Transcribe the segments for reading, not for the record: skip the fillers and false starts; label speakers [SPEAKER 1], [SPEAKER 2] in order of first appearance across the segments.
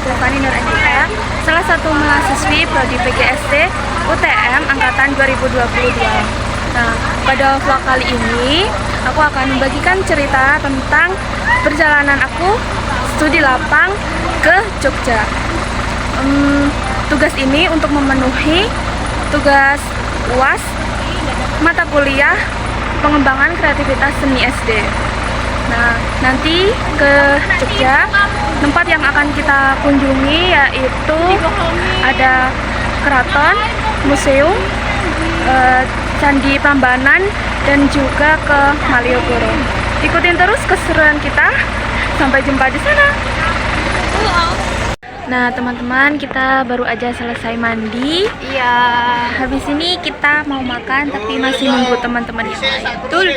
[SPEAKER 1] Stefani Nur Andika, salah satu mahasiswi Prodi PGSD UTM Angkatan 2022. Nah, pada vlog kali ini aku akan membagikan cerita tentang perjalanan aku studi lapang ke Jogja. Tugas ini untuk memenuhi tugas UAS mata kuliah pengembangan kreativitas seni SD. Nah, nanti ke Jogja, tempat yang akan kita kunjungi yaitu ada keraton, museum, Candi Prambanan, dan juga ke Malioboro. Ikutin terus keseruan kita. Sampai jumpa di sana. Nah, teman-teman, kita baru aja selesai mandi. Iya. Habis ini kita mau makan, tapi masih nunggu teman-teman yang lain. Betul.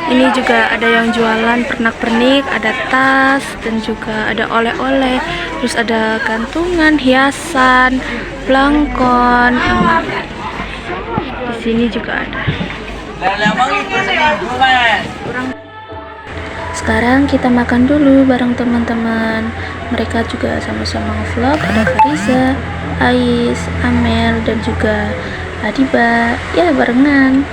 [SPEAKER 1] Ini juga ada yang jualan pernak-pernik, ada tas, dan juga ada oleh-oleh. Terus ada gantungan, hiasan, belangkon. Di sini juga ada. Sekarang kita makan dulu bareng teman-teman. Mereka juga sama-sama vlog. Ada Fariza, Ais, Amel, dan juga Adiba. Ya, barengan.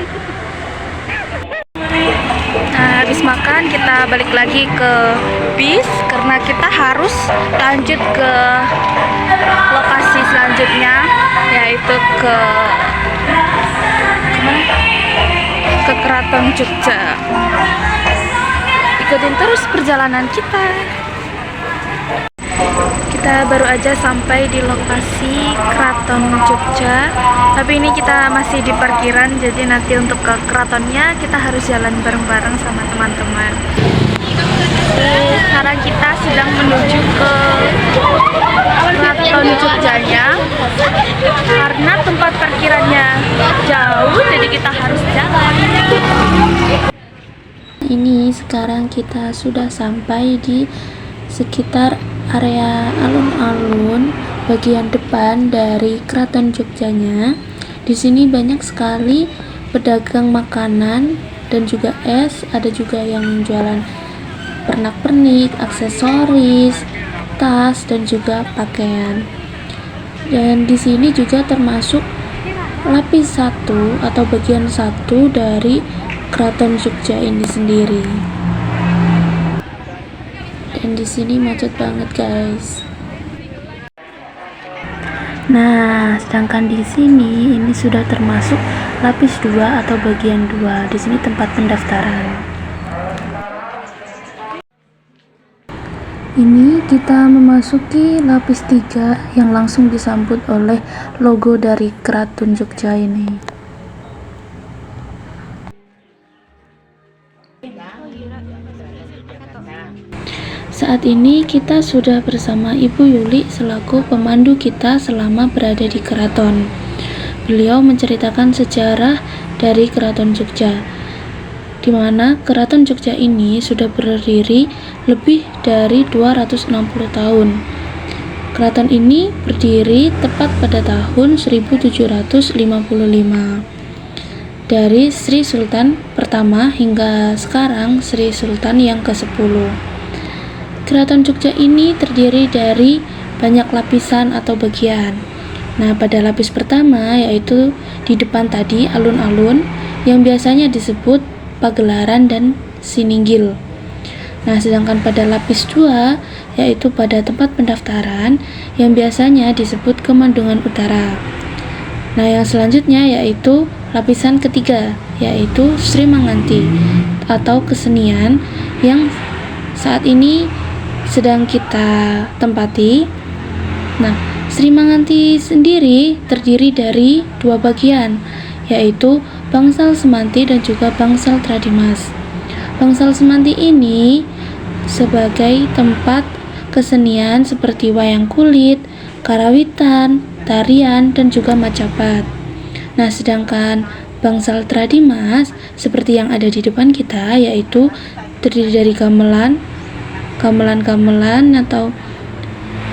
[SPEAKER 1] Nah, habis makan kita balik lagi ke bis karena kita harus lanjut ke lokasi selanjutnya, yaitu ke Keraton Jogja. Ikutin terus perjalanan kita. Kita baru aja sampai di lokasi Keraton Jogja, tapi ini kita masih di parkiran, jadi nanti untuk ke keratonnya kita harus jalan bareng-bareng sama teman-teman. Sekarang kita sedang menuju ke Keraton Jogjanya karena tempat parkirannya jauh, jadi kita harus jalan. Ini sekarang kita sudah sampai di sekitar area alun-alun bagian depan dari Keraton Jogjanya. Di sini banyak sekali pedagang makanan dan juga es, ada juga yang jualan pernak-pernik, aksesoris, tas, dan juga pakaian. Dan di sini juga termasuk lapis 1 atau bagian 1 dari Keraton Jogja ini sendiri. Dan di sini macet banget, guys. Nah, sedangkan di sini ini sudah termasuk lapis 2 atau bagian 2. Di sini tempat pendaftaran. Ini kita memasuki lapis 3 yang langsung disambut oleh logo dari Keraton Jogja ini. Saat ini kita sudah bersama Ibu Yuli selaku pemandu kita selama berada di keraton. Beliau menceritakan sejarah dari Keraton Jogja, di mana Keraton Jogja ini sudah berdiri lebih dari 260 tahun. Keraton ini berdiri tepat pada tahun 1755 dari Sri Sultan pertama hingga sekarang Sri Sultan yang ke-10. Keraton Jogja ini terdiri dari banyak lapisan atau bagian. Nah, pada lapis pertama yaitu di depan tadi alun-alun yang biasanya disebut pagelaran dan sininggil. Nah, sedangkan pada lapis 2 yaitu pada tempat pendaftaran yang biasanya disebut Kemandungan Utara. Nah, yang selanjutnya yaitu lapisan ketiga yaitu Sri Manganti atau kesenian yang saat ini sedang kita tempati. Nah, Sri Manganti sendiri terdiri dari 2 bagian, yaitu Bangsal Semanti dan juga Bangsal Tradimas. Bangsal Semanti ini sebagai tempat kesenian seperti wayang kulit, karawitan, tarian, dan juga Majapahit. Nah, sedangkan Bangsal Tradimas seperti yang ada di depan kita yaitu terdiri dari gamelan atau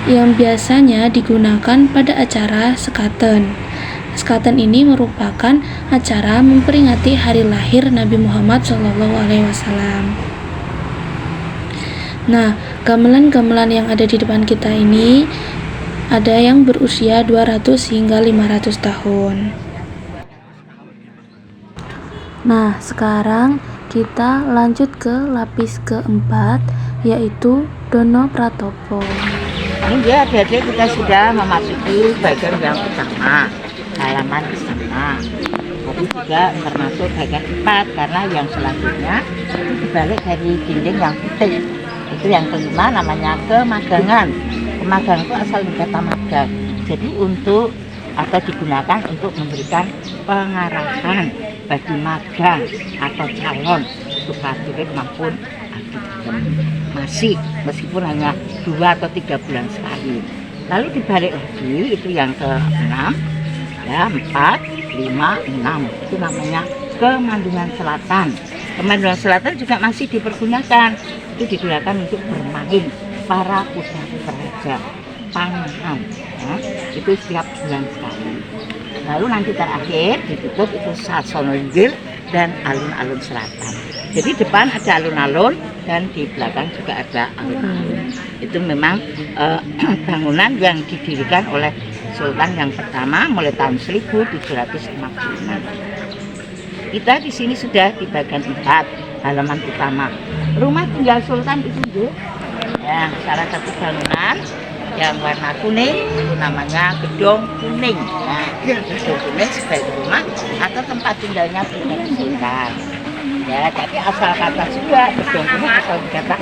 [SPEAKER 1] yang biasanya digunakan pada acara sekaten. Sekaten ini merupakan acara memperingati hari lahir Nabi Muhammad SAW. Nah, gamelan-gamelan yang ada di depan kita ini ada yang berusia 200 hingga 500 tahun. Nah, sekarang kita lanjut ke lapis keempat, yaitu Dono Pratopo.
[SPEAKER 2] Ini dia adik-adik, kita sudah memasuki bagian yang utama, halaman istana. Tapi juga termasuk bagian 4 karena yang selanjutnya itu dibalik dari dinding yang putih. Itu yang kelima namanya kemagangan. Kemagangan itu asal dari kata magang. Jadi untuk atau digunakan untuk memberikan pengarahan bagi magang atau calon untuk prajurit maupun masih meskipun hanya 2 atau 3 bulan sekali. Lalu dibalik lagi itu yang ke-6 ya, 4, 5, 6 itu namanya Kemandungan Selatan. Kemandungan Selatan juga masih dipergunakan, itu digunakan untuk bermain para putra-putra raja panahan ya, itu setiap bulan sekali. Lalu nanti terakhir ditutup itu Sasono Inggil dan alun-alun selatan. Jadi depan ada alun-alun dan di belakang juga ada alun-alun. Itu memang bangunan yang didirikan oleh Sultan yang pertama mulai tahun 1756. Kita di sini sudah di bagian 4 halaman utama. Rumah tinggal Sultan itu ya, salah satu bangunan yang warna kuning itu namanya Gedung Kuning. Nah, Gedung Kuning sebagai rumah atau tempat tinggalnya pribadi Sultan. Ya, tapi asal kata juga Gedung Kuning asal kata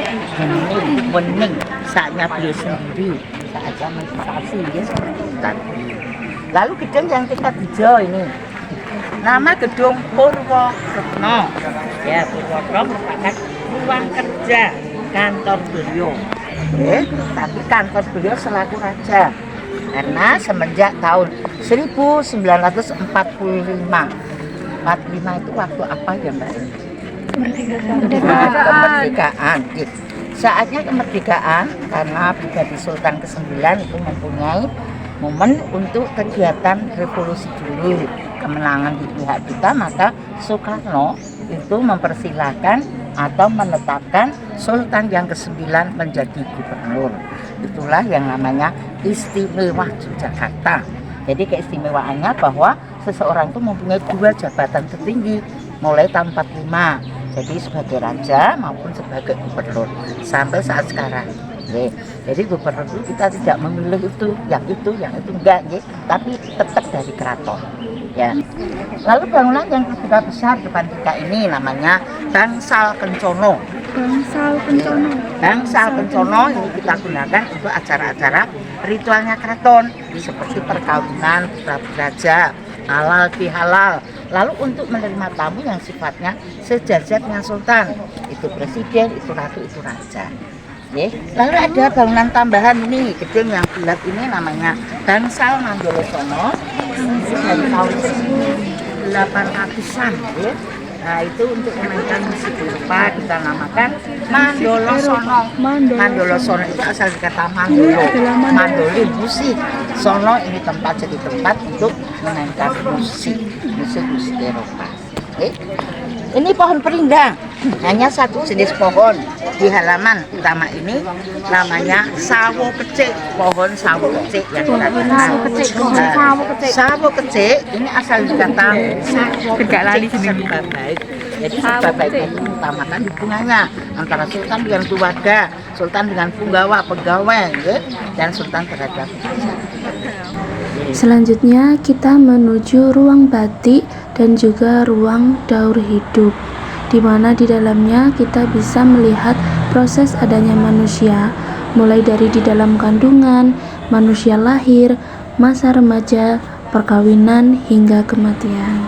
[SPEAKER 2] bening, saatnya beliau sendiri saatnya menspirasi ya seperti itu tadi. Lalu gedung yang tingkat hijau ini nama Gedung Purwokerto. Ya, Purwokerto merupakan ruang kerja kantor beliau. Tapi kantor beliau selaku raja karena semenjak tahun 1945 itu waktu apa ya Mbak? Kemerdekaan. Saatnya kemerdekaan karena Brigadi Sultan ke-9 itu mempunyai momen untuk kegiatan revolusi dulu, kemenangan di pihak kita, maka Soekarno itu mempersilahkan atau menetapkan Sultan yang ke-9 menjadi gubernur. Itulah yang namanya Istimewa Yogyakarta. Jadi keistimewaannya bahwa seseorang itu mempunyai 2 jabatan tertinggi mulai tahun 45. Jadi sebagai raja maupun sebagai gubernur sampai saat sekarang. Jadi gubernur itu kita tidak memilih itu enggak, tapi tetap dari keraton. Ya. Lalu bangunan yang juga besar depan kita ini namanya Bangsal Kencono. Bangsal Kencono ini kita gunakan untuk acara-acara ritualnya keraton seperti perkawinan raja, halal bihalal. Lalu untuk menerima tamu yang sifatnya sejajar dengan sultan, itu presiden, itu ratu, itu raja. Lalu ada bangunan tambahan ini, gedung yang gelap ini namanya Bangsal Mandolo Sono dari tahun 1800-an. Nah itu untuk memainkan musik Eropa kita namakan Mandolo Sono. Mandolo Sono itu asal dari kata mandolo, mandolin musik. Sono ini tempat, jadi tempat untuk memainkan musik Eropa. Ini pohon perindang, hanya satu jenis pohon di halaman utama ini namanya sawo kecik, pohon sawo kecik yang kita kenal. Sawo kecik ini asal dari kata sawo kecik serba baik. Jadi serba baik itu utamakan hubungannya antara sultan dengan keluarga, sultan dengan pegawai, dan sultan terhadap rakyat.
[SPEAKER 1] Selanjutnya kita menuju ruang batik dan juga ruang daur hidup, di mana di dalamnya kita bisa melihat proses adanya manusia, mulai dari di dalam kandungan, manusia lahir, masa remaja, perkawinan, hingga kematian.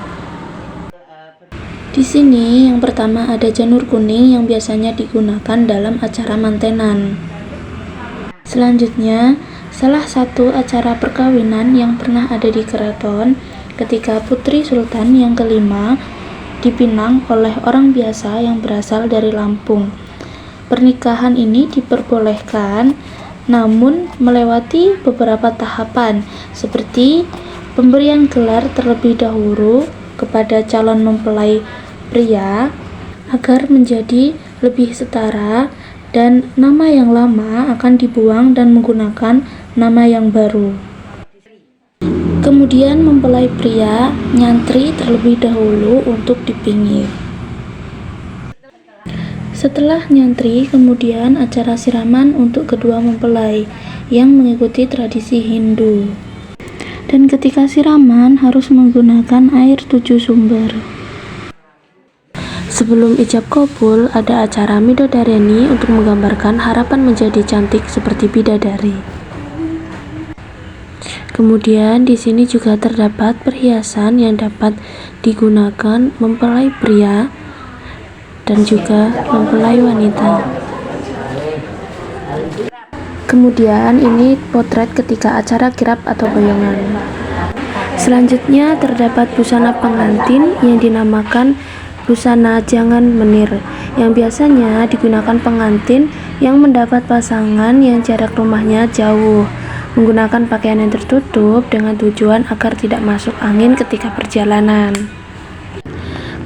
[SPEAKER 1] Di sini yang pertama ada janur kuning yang biasanya digunakan dalam acara mantenan. Selanjutnya, salah satu acara perkawinan yang pernah ada di keraton ketika Putri Sultan yang kelima dipinang oleh orang biasa yang berasal dari Lampung. Pernikahan ini diperbolehkan namun melewati beberapa tahapan seperti pemberian gelar terlebih dahulu kepada calon mempelai pria agar menjadi lebih setara dan nama yang lama akan dibuang dan menggunakan nama yang baru. Kemudian mempelai pria nyantri terlebih dahulu untuk di pinggir. Setelah nyantri, kemudian acara siraman untuk kedua mempelai yang mengikuti tradisi Hindu. Dan ketika siraman harus menggunakan air 7 sumber. Sebelum ijab kabul, ada acara midodareni untuk menggambarkan harapan menjadi cantik seperti bidadari. Kemudian di sini juga terdapat perhiasan yang dapat digunakan mempelai pria dan juga mempelai wanita. Kemudian ini potret ketika acara kirap atau boyongan. Selanjutnya terdapat busana pengantin yang dinamakan busana jangan menir, yang biasanya digunakan pengantin yang mendapat pasangan yang jarak rumahnya jauh, menggunakan pakaian yang tertutup dengan tujuan agar tidak masuk angin ketika perjalanan.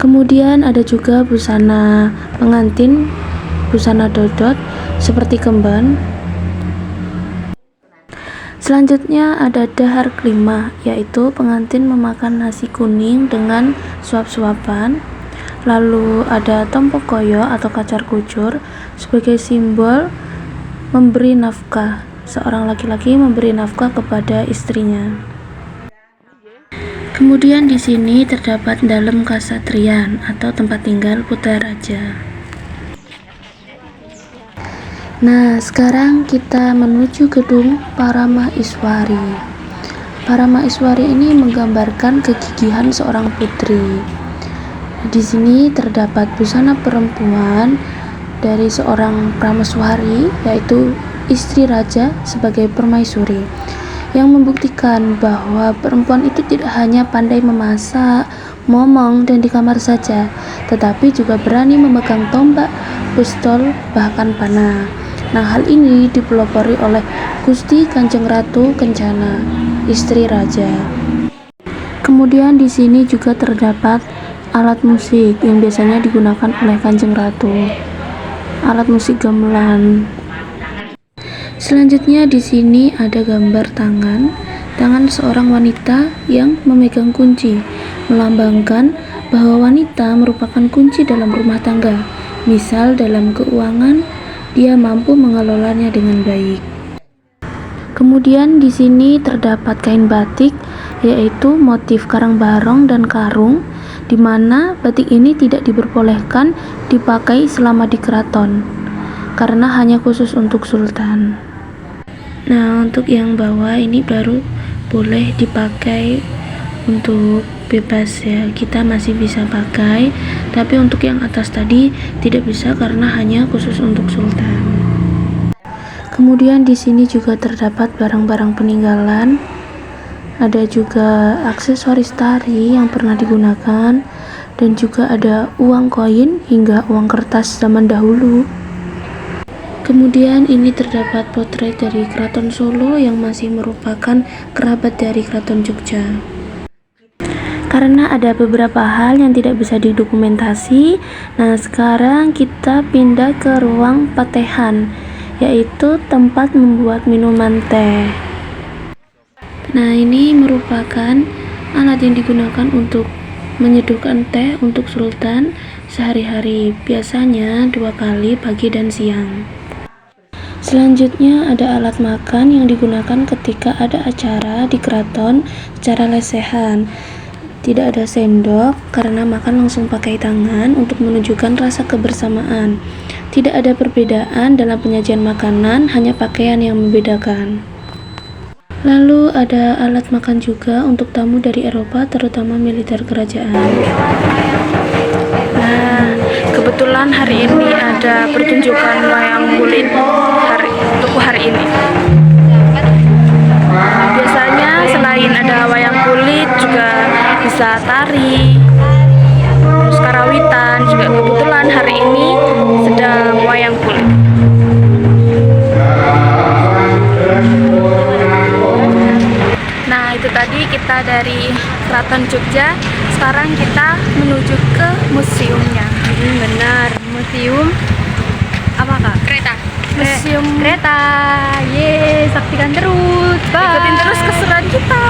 [SPEAKER 1] Kemudian ada juga busana pengantin, busana dodot seperti kemban. Selanjutnya ada dahar kelima, yaitu pengantin memakan nasi kuning dengan suap-suapan. Lalu ada tompok koyo atau kacar kucur sebagai simbol memberi nafkah. Seorang laki-laki memberi nafkah kepada istrinya. Kemudian di sini terdapat dalem kasatriyan atau tempat tinggal putra raja. Nah, sekarang kita menuju gedung Paramaiswari. Paramaiswari ini menggambarkan kegigihan seorang putri. Di sini terdapat busana perempuan dari seorang prameswari, yaitu istri raja sebagai permaisuri, yang membuktikan bahwa perempuan itu tidak hanya pandai memasak, momong, dan di kamar saja, tetapi juga berani memegang tombak, pistol, bahkan panah. Nah, hal ini dipelopori oleh Gusti Kanjeng Ratu Kencana, istri raja. Kemudian di sini juga terdapat alat musik yang biasanya digunakan oleh Kanjeng Ratu, alat musik gamelan. Selanjutnya di sini ada gambar tangan seorang wanita yang memegang kunci, melambangkan bahwa wanita merupakan kunci dalam rumah tangga. Misal dalam keuangan, dia mampu mengelolanya dengan baik. Kemudian di sini terdapat kain batik, yaitu motif karang barong dan karung, di mana batik ini tidak diperbolehkan dipakai selama di keraton, karena hanya khusus untuk sultan. Nah, untuk yang bawah ini baru boleh dipakai untuk bebas ya, kita masih bisa pakai, tapi untuk yang atas tadi tidak bisa karena hanya khusus untuk sultan. Kemudian di sini juga terdapat barang-barang peninggalan, ada juga aksesoris tari yang pernah digunakan, dan juga ada uang koin hingga uang kertas zaman dahulu. Kemudian ini terdapat potret dari Keraton Solo yang masih merupakan kerabat dari Keraton Jogja. Karena ada beberapa hal yang tidak bisa didokumentasi, nah sekarang kita pindah ke ruang patehan, yaitu tempat membuat minuman teh. Nah, ini merupakan alat yang digunakan untuk menyeduhkan teh untuk sultan sehari-hari, biasanya 2 kali, pagi dan siang. Selanjutnya ada alat makan yang digunakan ketika ada acara di keraton secara lesehan. Tidak ada sendok karena makan langsung pakai tangan untuk menunjukkan rasa kebersamaan. Tidak ada perbedaan dalam penyajian makanan, hanya pakaian yang membedakan. Lalu ada alat makan juga untuk tamu dari Eropa, terutama militer kerajaan. Nah, kebetulan hari ini ada pertunjukan wayang kulit untuk hari ini. Biasanya selain ada wayang kulit juga bisa tari, terus karawitan juga. Kebetulan hari ini sedang wayang kulit. Nah, itu tadi kita dari Keraton Jogja. Sekarang kita menuju ke museumnya.
[SPEAKER 3] Benar, museum apa kak?
[SPEAKER 1] Kereta. museum
[SPEAKER 3] kereta. Ye, saksikan terus. Bye.
[SPEAKER 1] Ikutin terus keseruan kita.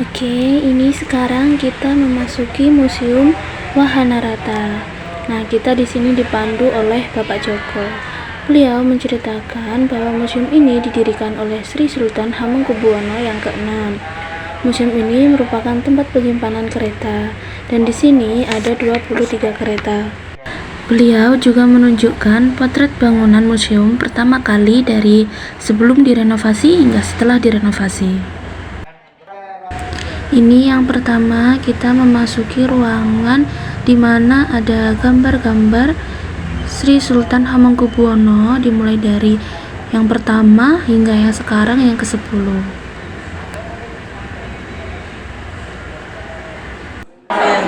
[SPEAKER 1] Oke, ini sekarang kita memasuki Museum Wahanarata. Nah, kita di sini dipandu oleh Bapak Joko. Beliau menceritakan bahwa museum ini didirikan oleh Sri Sultan Hamengkubuwono yang ke-6. Museum ini merupakan tempat penyimpanan kereta, dan di sini ada 23 kereta. Beliau juga menunjukkan potret bangunan museum pertama kali dari sebelum direnovasi hingga setelah direnovasi. Ini yang pertama, kita memasuki ruangan di mana ada gambar-gambar Sri Sultan Hamengkubuwono dimulai dari yang pertama hingga yang sekarang yang ke-10.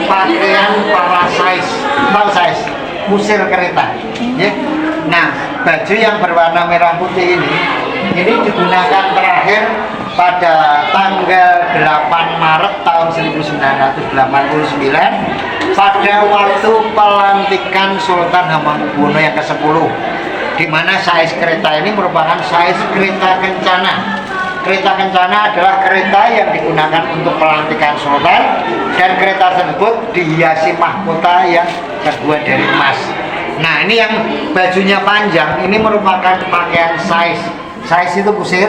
[SPEAKER 4] Pakaian para sais kusir kereta. Ya. Nah, baju yang berwarna merah putih ini digunakan terakhir pada tanggal 8 Maret tahun 1989 pada waktu pelantikan Sultan Hamengkubuwono yang ke-10, di mana sais kereta ini merupakan sais kereta kencana. Kereta kencana adalah kereta yang digunakan untuk pelantikan Sultan, dan kereta tersebut dihiasi mahkota yang terbuat dari emas. Nah, ini yang bajunya panjang ini merupakan pakaian sais. Sais itu kusir,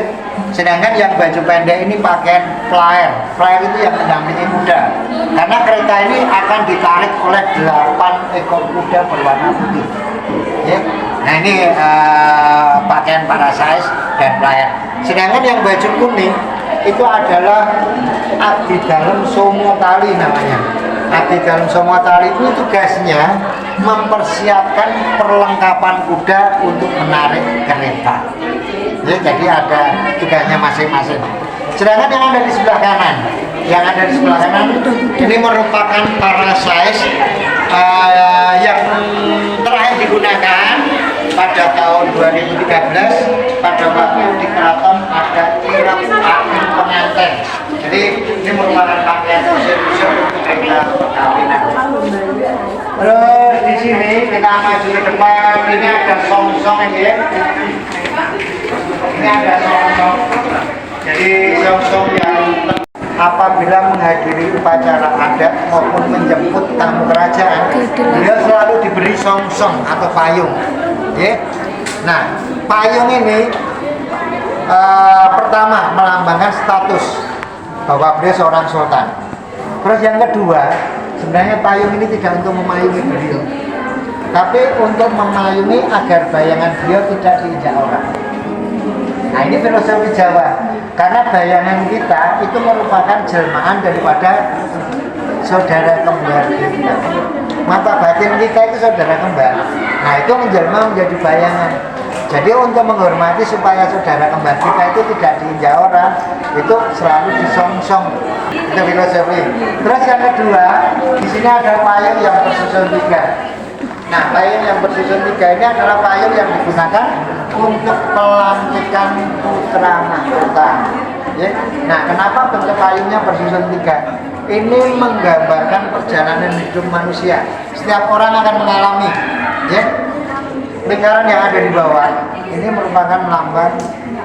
[SPEAKER 4] sedangkan yang baju pendek ini pakaian flyer. Flyer itu yang mendampingi kuda, karena kereta ini akan ditarik oleh 8 ekor kuda berwarna putih. Ya. Nah, ini pakaian para sais dan flyer. Sedangkan yang baju kuning itu adalah abdi dalam Somotali namanya. Abdi dalam Somotali itu tugasnya mempersiapkan perlengkapan kuda untuk menarik kereta. Ya, jadi ada tugasnya masing-masing. Sedangkan yang ada di sebelah kanan, ini merupakan para sais yang terakhir digunakan pada tahun 2013 pada waktu di keraton ada kirap angin pengantin. Jadi ini merupakan pakaian khusus untuk kereta perkawinan. Terus di sini kita maju ke depan, ini ada songsong ini ya. Ini ada songsong. Jadi songsong yang apabila menghadiri upacara adat maupun menjemput tamu kerajaan, beliau selalu diberi songsong atau payung. Ya. Nah, payung ini pertama melambangkan status bahwa beliau seorang sultan. Terus yang kedua, sebenarnya payung ini tidak untuk memayungi beliau, tapi untuk memayungi agar bayangan beliau tidak diinjak orang. Nah, ini filosofi Jawa, karena bayangan kita itu merupakan jelmaan daripada saudara kembar kita. Mata batin kita itu saudara kembar. Nah, itu menjelma menjadi bayangan. Jadi untuk menghormati supaya saudara kembar kita itu tidak diinjak orang, itu selalu disongsong. Itu filosofi. Terus yang kedua, di sini ada payung yang bersusun 3. Nah, payung yang bersusun 3 ini adalah payung yang digunakan untuk pelantikan putra mahkota. Ya. Nah, kenapa bentuk payungnya bersusun 3? Ini menggambarkan perjalanan hidup manusia. Setiap orang akan mengalami, ya. Lingkaran yang ada di bawah ini merupakan lambang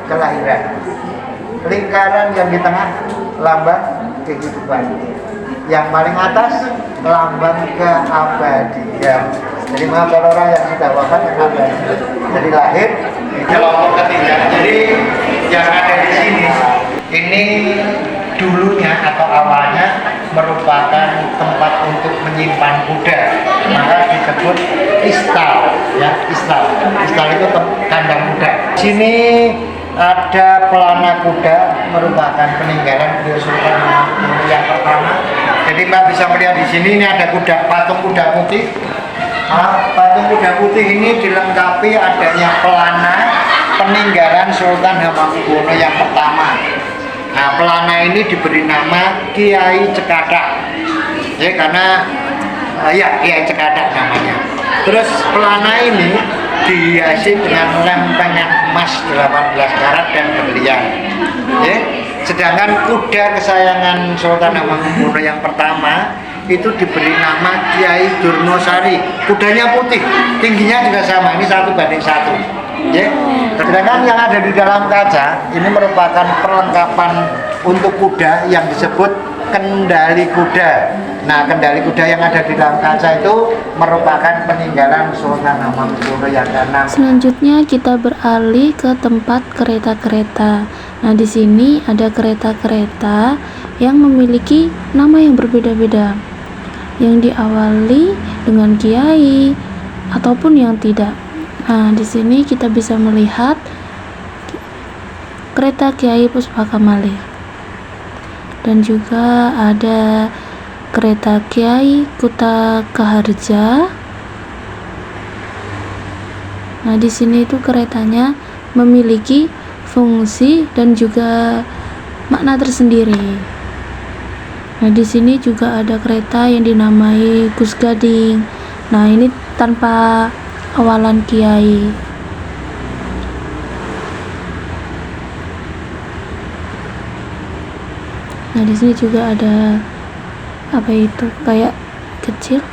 [SPEAKER 4] kelahiran. Lingkaran yang di tengah lambang kehidupan. Yang paling atas lambang keabadian. Jadi kalau orang yang sudah wafat yang abadi. Jadi lahir di kelompok ketiga. Jadi yang ada di sini ini dulunya atau awalnya merupakan tempat untuk menyimpan kuda, maka disebut istal, ya, istal. Istal itu kandang kuda. Sini ada pelana kuda, merupakan peninggalan beliau Sultan Hamengkubuwono yang pertama. Jadi Mbak bisa melihat di sini ini ada kuda, patung kuda putih. Patung kuda putih ini dilengkapi adanya pelana peninggalan Sultan Hamengkubuwono yang pertama. Nah, pelana ini diberi nama Kiai Cekadak, ya, karena Kiai Cekadak namanya. Terus pelana ini dihiasi dengan lempengan emas 18 karat dan berlian. Ya. Sedangkan kuda kesayangan Sultan Hamengkubuwono yang pertama itu diberi nama Kiai Durnosari. Kudanya putih, tingginya juga sama, ini 1:1. Ya. Sedangkan yang ada di dalam kaca ini merupakan perlengkapan untuk kuda yang disebut kendali kuda. Nah, kendali kuda yang ada di dalam kaca itu merupakan peninggalan Sultan Hamengkubuwono yang ke-6.
[SPEAKER 1] Selanjutnya kita beralih ke tempat kereta-kereta. Nah, di sini ada kereta-kereta yang memiliki nama yang berbeda-beda, yang diawali dengan kiai ataupun yang tidak. Nah, di sini kita bisa melihat kereta Kiai Puspaka Malih. Dan juga ada kereta Kiai Kuta Kaharja. Nah, di sini itu keretanya memiliki fungsi dan juga makna tersendiri. Nah, di sini juga ada kereta yang dinamai Gus Gading. Nah, ini tanpa awalan kiai. Nah, di sini juga ada apa itu kayak kecil.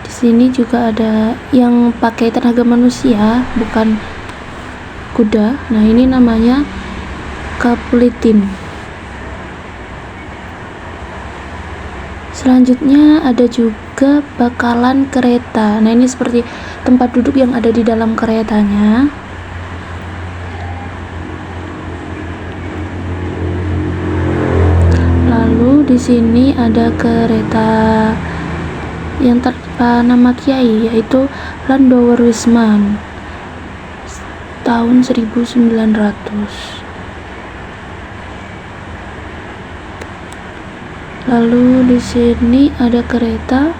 [SPEAKER 1] Di sini juga ada yang pakai tenaga manusia, bukan kuda. Nah, ini namanya kapulitin. Selanjutnya ada juga bakalan kereta. Nah, ini seperti tempat duduk yang ada di dalam keretanya. Lalu di sini ada kereta yang tanpa nama kiai, yaitu Landower Wisman tahun 1900. Lalu di sini ada kereta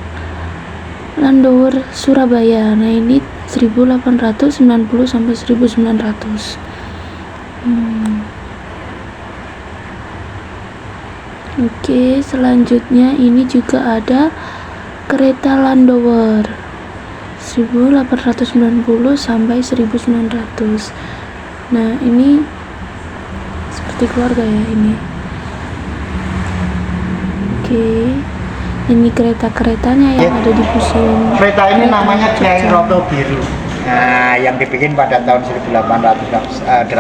[SPEAKER 1] Landower Surabaya. Nah, ini 1890 sampai 1900. Oke, selanjutnya ini juga ada kereta Landower 1890 sampai 1900. Nah, ini seperti keluarga ya ini. Oke, ini kereta-keretanya yang ada di museum.
[SPEAKER 4] Kereta ini namanya Kiai Roto Biru. Nah, yang dibikin pada tahun 1880.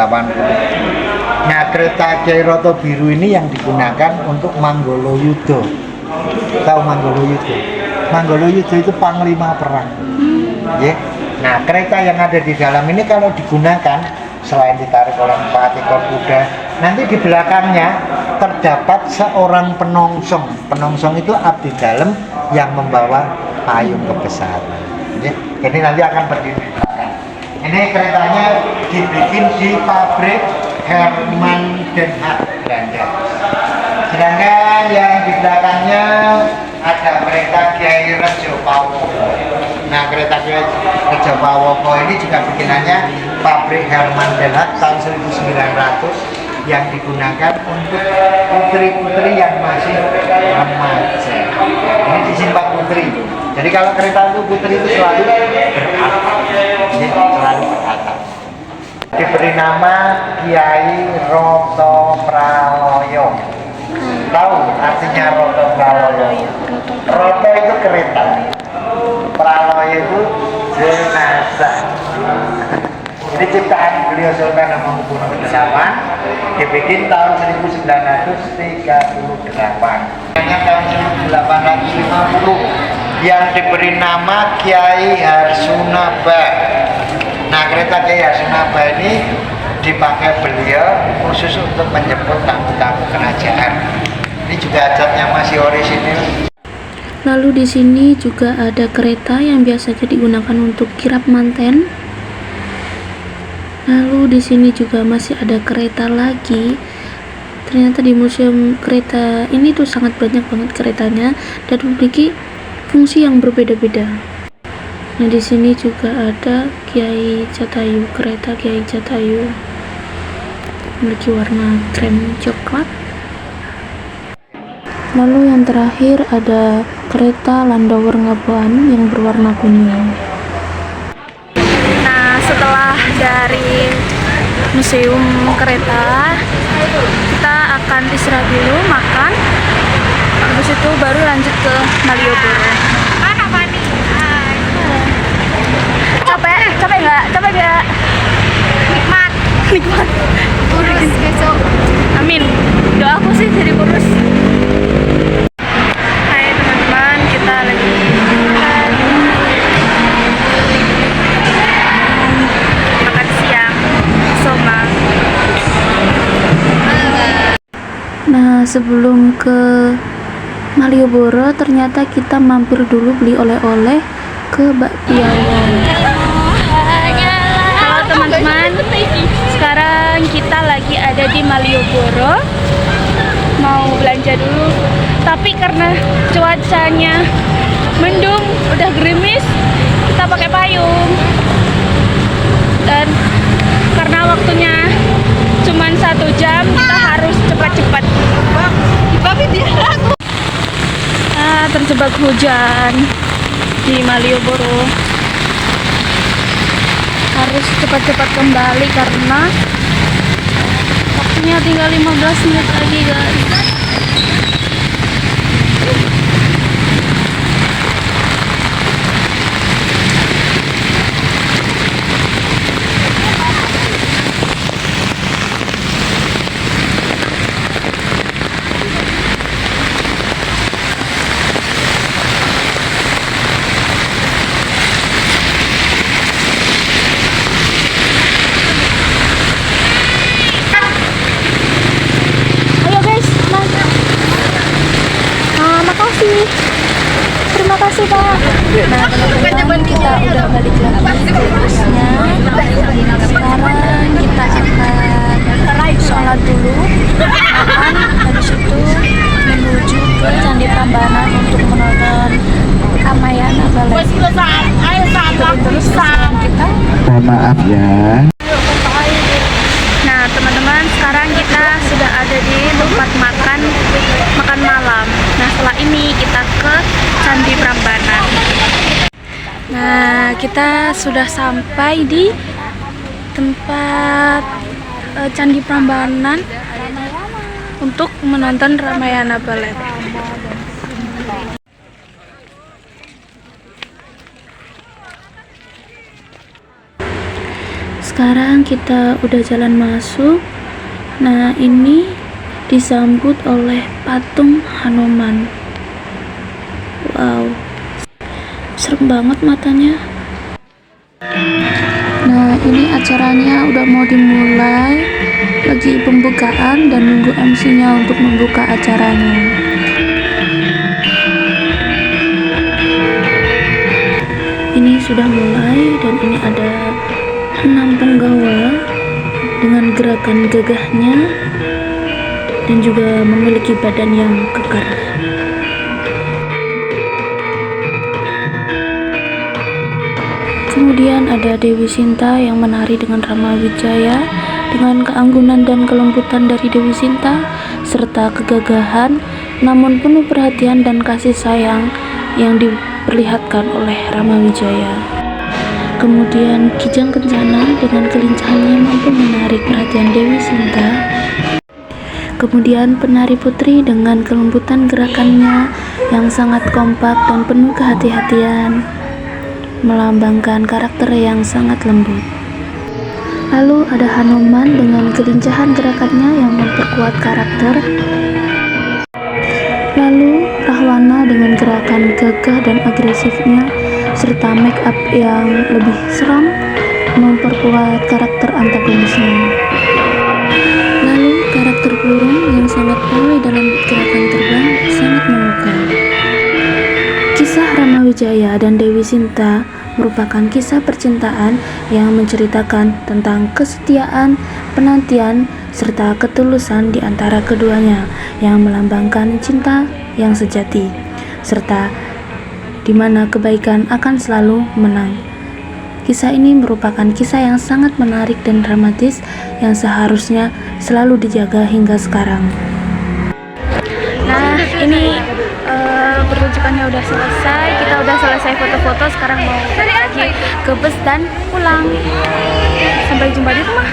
[SPEAKER 4] Nah, kereta Kiai Roto Biru ini yang digunakan untuk Manggolo Yudo. Tahu Manggolo Yudo? Manggolo Yudo itu panglima perang. Ya. Nah, kereta yang ada di dalam ini kalau digunakan, selain ditarik oleh 4 ekor kuda, nanti di belakangnya terdapat seorang penongsong. Penongsong itu abdi dalam yang membawa payung kebesaran. Ya. Jadi nanti akan berdiri di belakang. Ini keretanya dibikin di pabrik Herman Den Haag Belanda. Sedangkan yang di belakangnya ada kereta Kiai Rejo Pawoko. Nah, kereta Kiai Rejo Pawoko ini juga bikinannya pabrik Herman Den Haag tahun 1900 yang digunakan untuk putri-putri yang masih remaja. Ini disimpan putri. Jadi kalau kereta itu putri itu selalu beratap. Jadi selalu beratap. Diberi nama Kiai Roto Praloyo. Tahu artinya Roto Praloyo? Roto itu kereta, Praloyo itu jenazah. Ini ciptaan beliau Sultan Hamengkubuwono ke-8, dibikin tahun 1938. Tahun 1850 yang diberi nama Kiai Harsunaba. Nah, kereta Kiai Harsunaba ini dipakai beliau khusus untuk menjemput tamu-tamu kerajaan. Ini juga catnya masih orisinil.
[SPEAKER 1] Lalu di sini juga ada kereta yang biasanya digunakan untuk kirap manten. Lalu di sini juga masih ada kereta lagi. Ternyata di museum kereta ini tuh sangat banyak banget keretanya dan memiliki fungsi yang berbeda-beda. Nah, di sini juga ada Kiai Jatayu, kereta Kiai Jatayu. Memiliki warna krem coklat. Lalu yang terakhir ada kereta Landower Ngaboan yang berwarna kuning.
[SPEAKER 3] Nah, setelah dari museum kereta, kita akan istirahat dulu, makan. Habis
[SPEAKER 1] itu baru lanjut ke Malioboro.
[SPEAKER 3] Mana Fani?
[SPEAKER 1] Capek nggak?
[SPEAKER 3] Nikmat.
[SPEAKER 1] Nikmat.
[SPEAKER 3] Kurus besok.
[SPEAKER 1] Amin. Doa aku sih jadi kurus. Hai teman-teman, kita lagi makan siang soma. Nah, sebelum ke Malioboro ternyata kita mampir dulu beli oleh-oleh ke Bakpia Wong. Halo teman-teman, sekarang kita lagi ada di Malioboro, mau belanja dulu, tapi karena cuacanya mendung, udah gerimis, kita pakai payung, dan karena waktunya cuman 1 jam, kita harus cepat-cepat. Terjebak hujan di Malioboro, harus cepat-cepat kembali karena waktunya tinggal 15 menit lagi guys. Terima kasih Pak. Nah teman-teman, kita udah balik lagi ke busnya. Sekarang kita akan sholat dulu, makan, habis itu menuju ke Candi Prambanan untuk menonton Ramayana Ballet. Terus kita.
[SPEAKER 4] Mohon maaf ya.
[SPEAKER 1] Nah teman-teman, sekarang kita sudah ada di tempat makan malam. Nah setelah ini kita ke Candi Prambanan. Nah kita sudah sampai di tempat Candi Prambanan untuk menonton Ramayana Ballet. Sekarang kita udah jalan masuk. Nah ini disambut oleh patung Hanuman. Wow, serem banget matanya. Nah ini acaranya udah mau dimulai, lagi pembukaan dan nunggu MC-nya untuk membuka acaranya. Ini sudah mulai dan ini ada 6 penggawa dengan gerakan gagahnya dan juga memiliki badan yang kekar. Kemudian ada Dewi Sinta yang menari dengan Rama Wijaya dengan keanggunan dan kelembutan dari Dewi Sinta serta kegagahan namun penuh perhatian dan kasih sayang yang diperlihatkan oleh Rama Wijaya. Kemudian Kijang Kencana dengan kelincahannya mampu menarik perhatian Dewi Sinta. Kemudian penari putri dengan kelembutan gerakannya yang sangat kompak dan penuh kehati-hatian, melambangkan karakter yang sangat lembut. Lalu ada Hanuman dengan kelincahan gerakannya yang memperkuat karakter. Lalu Rahwana dengan gerakan gagah dan agresifnya serta make up yang lebih seram memperkuat karakter antagonisnya. Lalu karakter burung yang sangat pawai dalam gerakan terbang sangat memukau. Kisah Rama Wijaya dan Dewi Sinta merupakan kisah percintaan yang menceritakan tentang kesetiaan, penantian, serta ketulusan di antara keduanya yang melambangkan cinta yang sejati, serta di mana kebaikan akan selalu menang. Kisah ini merupakan kisah yang sangat menarik dan dramatis yang seharusnya selalu dijaga hingga sekarang. Nah, ini pertunjukannya udah selesai, kita udah selesai foto-foto, sekarang mau balik lagi ke bus dan pulang. Sampai jumpa di rumah.